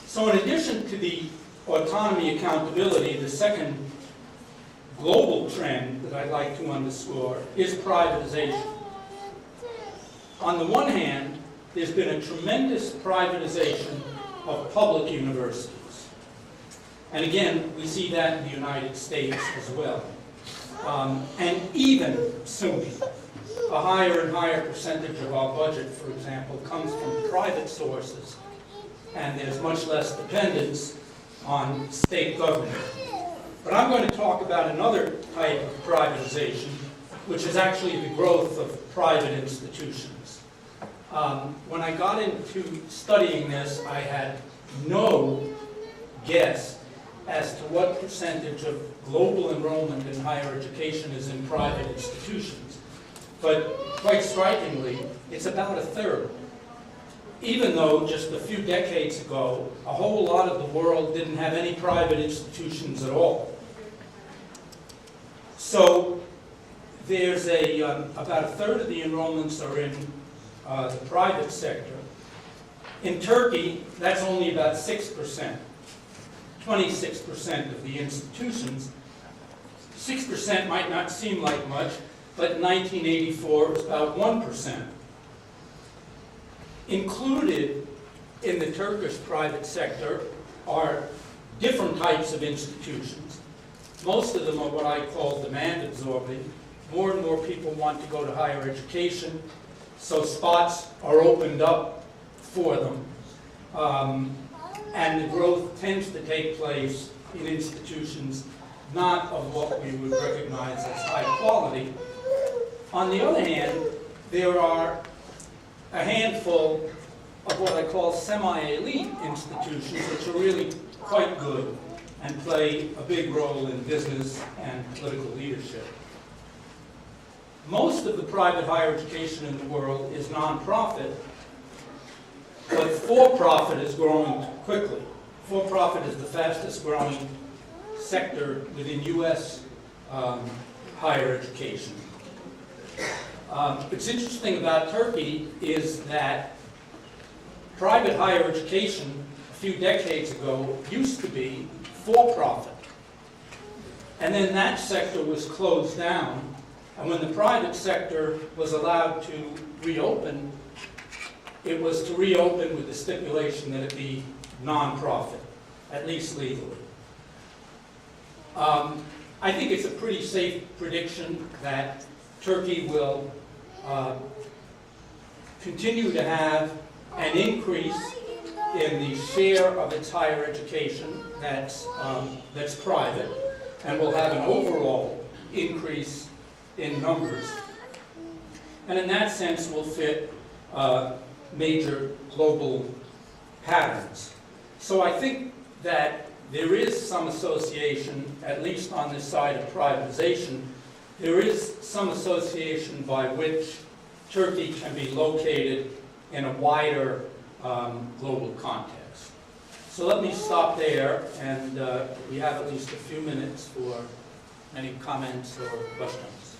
So in addition to the autonomy accountability, the second global trend that I'd like to underscore is privatization. On the one hand, there's been a tremendous privatization of public universities. And again, we see that in the United States as well. And even SUNY, a higher and higher percentage of our budget, for example, comes from private sources, and there's much less dependence on state government. But I'm going to talk about another type of privatization, which is actually the growth of private institutions. When I got into studying this, I had no guess as to what percentage of global enrollment in higher education is in private institutions. But quite strikingly, it's about a third. Even though just a few decades ago, a whole lot of the world didn't have any private institutions at all. So there's about a third of the enrollments are in the private sector. In Turkey, that's only about 6%. 26% of the institutions. 6% might not seem like much, but in 1984 it was about 1%. Included in the Turkish private sector are different types of institutions. Most of them are what I call demand absorbing. More and more people want to go to higher education, so spots are opened up for them. And the growth tends to take place in institutions not of what we would recognize as high quality. On the other hand, there are a handful of what I call semi-elite institutions, which are really quite good and play a big role in business and political leadership. Most of the private higher education in the world is nonprofit, but for-profit is growing quickly. For-profit is the fastest growing sector within U.S. higher education. What's interesting about Turkey is that private higher education a few decades ago used to be for-profit. And then that sector was closed down, and when the private sector was allowed to reopen, it was to reopen with the stipulation that it be non-profit, at least legally. I think it's a pretty safe prediction that Turkey will continue to have an increase in the share of its higher education that's private, and will have an overall increase in numbers. And in that sense will fit major global patterns. So I think that there is some association, at least on this side of privatization, there is some association by which Turkey can be located in a wider global context. So let me stop there, and we have at least a few minutes for any comments or questions.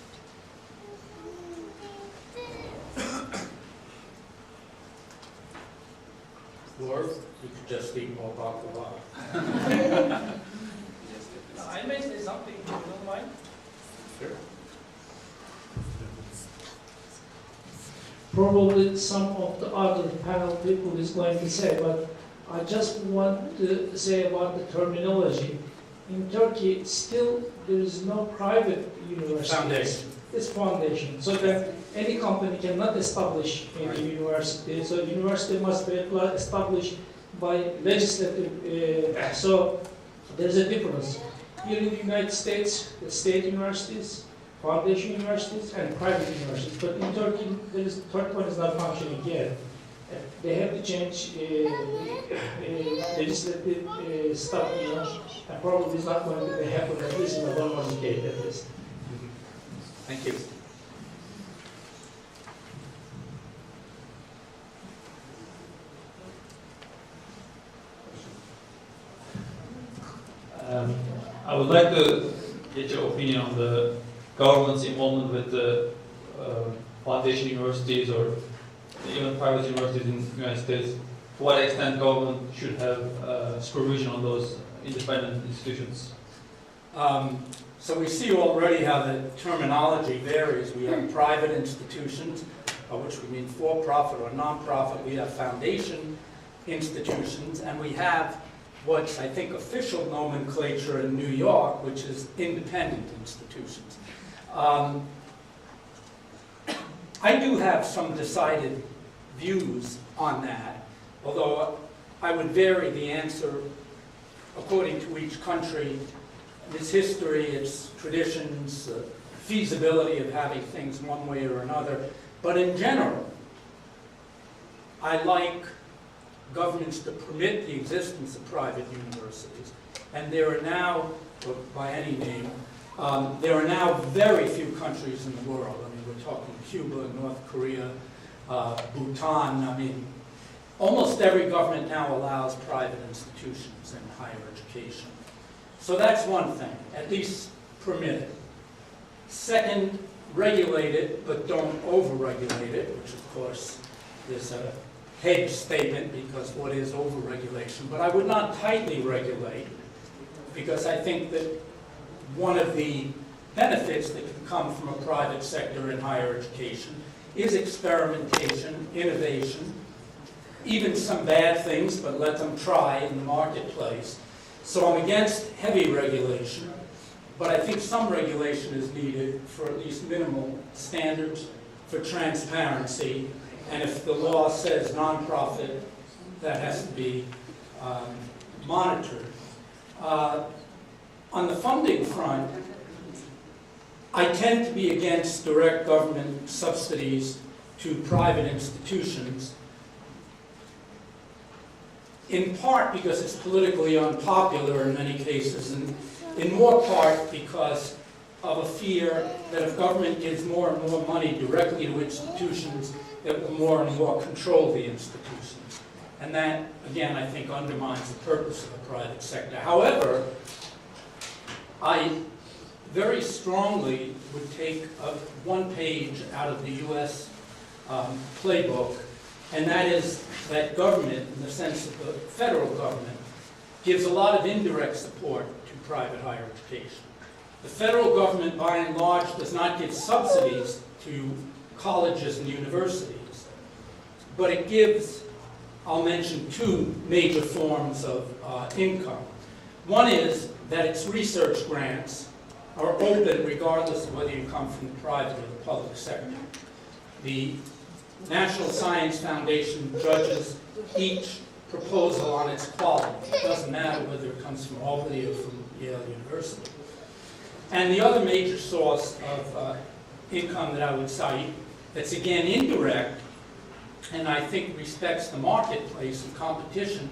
Or we could just eat more baklava. I may say something, if you don't mind. Sure. Probably some of the other panel people is going to say, but I just want to say about the terminology. In Turkey, still there is no private university. Foundation. It's foundation. So that any company cannot establish any university. So university must be established by legislative. So there's a difference. Here in the United States, the state universities, foundation universities, and private universities. But in Turkey, the third one is not functioning yet. They have to change legislative stuff, and probably it's not going to happen at least in a 1 more decade at least. Thank you. I would like to get your opinion on the government's involvement with the foundation universities or even private universities in the United States to what extent government should have supervision on those independent institutions? So we see already how the terminology varies. We have private institutions, by which we mean for-profit or non-profit. We have foundation institutions, and we have what's, I think, official nomenclature in New York, which is independent institutions. I do have some decided views on that, although I would vary the answer according to each country, its history, its traditions, feasibility of having things one way or another. But in general, I like governments to permit the existence of private universities. And there are now, by any name, there are now very few countries in the world. I mean, we're talking Cuba, North Korea, Bhutan. I mean, almost every government now allows private institutions in higher education. So that's one thing, at least permit it. Second, regulate it, but don't over-regulate it, which of course is a hedge statement, because what is over-regulation? But I would not tightly regulate, because I think that one of the benefits that can come from a private sector in higher education is experimentation, innovation, even some bad things, but let them try in the marketplace. So I'm against heavy regulation, but I think some regulation is needed for at least minimal standards for transparency. And if the law says nonprofit, that has to be monitored. On the funding front, I tend to be against direct government subsidies to private institutions, in part because it's politically unpopular in many cases, and in more part because of a fear that if government gives more and more money directly to institutions, it will more and more control the institutions. And that, again, I think undermines the purpose of the private sector. However, I very strongly would take one page out of the U.S. playbook, and that is that government, in the sense of the federal government, gives a lot of indirect support to private higher education. The federal government, by and large, does not give subsidies to colleges and universities, but it gives, I'll mention two major forms of income. One is that its research grants are open regardless of whether you come from the private or the public sector. The National Science Foundation judges each proposal on its quality. It doesn't matter whether it comes from Albany or from Yale University. And the other major source of income that I would cite, that's again indirect, and I think respects the marketplace and competition,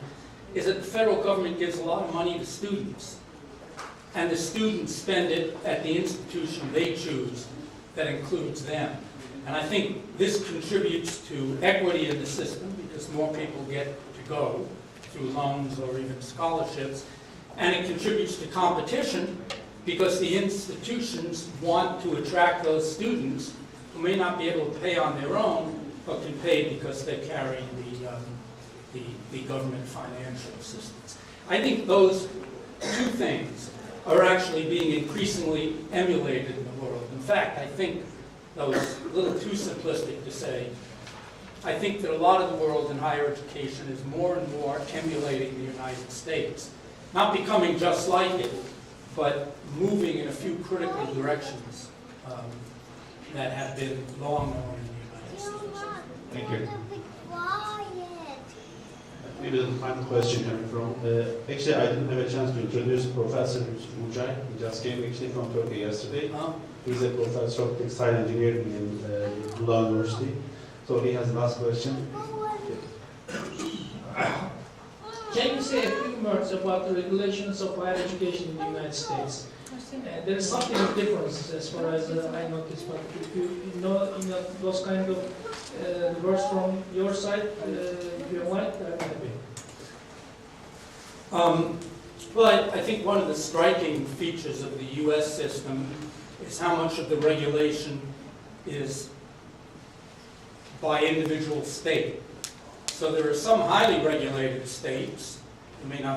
is that the federal government gives a lot of money to students. And the students spend it at the institution they choose that includes them. And I think this contributes to equity in the system, because more people get to go through loans or even scholarships. And it contributes to competition, because the institutions want to attract those students who may not be able to pay on their own, but can pay because they're carrying the government financial assistance. I think those two things are actually being increasingly emulated in the world. In fact, I think that was a little too simplistic to say. I think that a lot of the world in higher education is more and more emulating the United States. Not becoming just like it, but moving in a few critical directions that have been long known in the United States. Thank you. Maybe the final question coming from. Actually, I didn't have a chance to introduce Professor Mujay. He just came actually from Turkey yesterday. He's a professor of textile engineering in Law University. So he has the last question. Can you say a few words about the regulations of higher education in the United States? There is something of difference as far as I noticed, but if you know those kind of words from your side, if you want, I'm happy. Well, I think one of the striking features of the U.S. system is how much of the regulation is by individual state. So there are some highly regulated states, you may not